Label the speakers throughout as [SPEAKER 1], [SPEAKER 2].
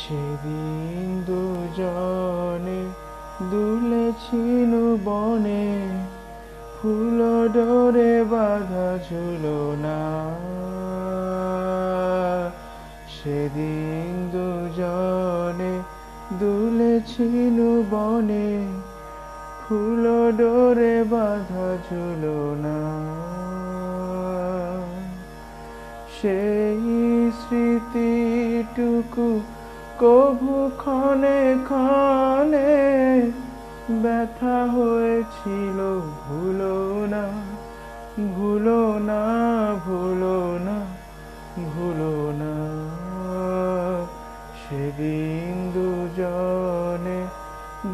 [SPEAKER 1] সেদিন দুজনে দুলেছিল বনে, ফুল ডোরে বাঁধা ঝুলনা। সেদিন দুজনে দুলেছিল বনে, ফুল ডোরে বাঁধা ঝুলনা। সেই স্মৃতিটুকু কভু ক্ষণে ক্ষণে ব্যথা হয়েছিল। ভুলো না, ভুলো না, ভুলো না, ভুলো না। সেদিন দুজনে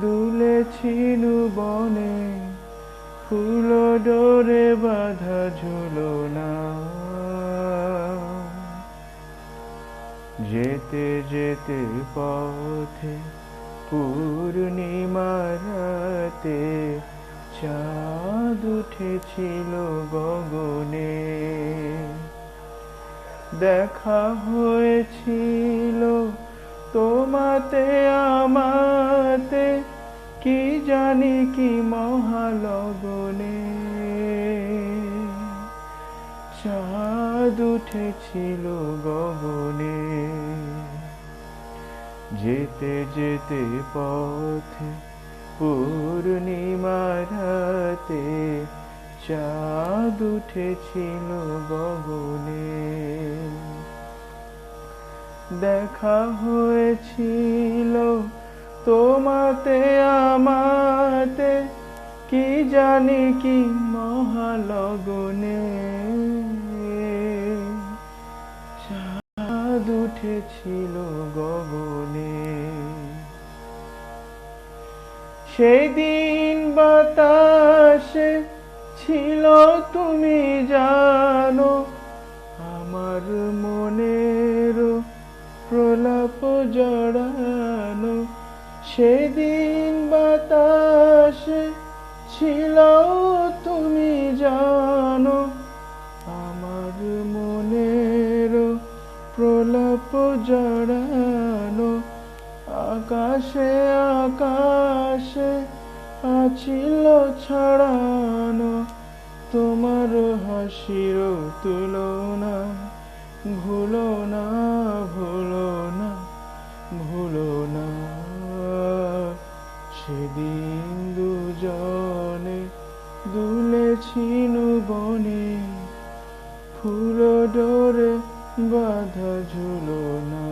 [SPEAKER 1] দুলেছিল বনে, ফুল ডোরে বাঁধা ঝুলনা। যেতে যেতে পথে পূর্ণিমার রাতে চাঁদ উঠেছিল গগনে। দেখা হয়েছিল তোমাতে আমাতে, কি জানি কি মহালগনে। চাঁদ উঠেছিল গগনে। যেতে যেতে পথে পূর্ণিমার রাতে চাঁদ উঠেছিল গগনে। দেখা হয়েছিল তোমাতে আমাতে, কি জানি কি মহালগনে। চাঁদ উঠেছিল গগনে। সেদিন বাতাসে ছিল তুমি জানো, আমার মনের প্রলাপ জড়ানো। সেদিন বাতাসে ছিল তুমি জানো, আমার মনের প্রলাপ জড়ানো। আকাশে আকাশে আছিল ছড়ানো, তোমার হাসির তুলনা। ভুলো না, ভুলো না, ভুলো না। সেদিন দুজনে দুলেছিল বনে, ফুল ডোরে বাঁধা ঝুলনা।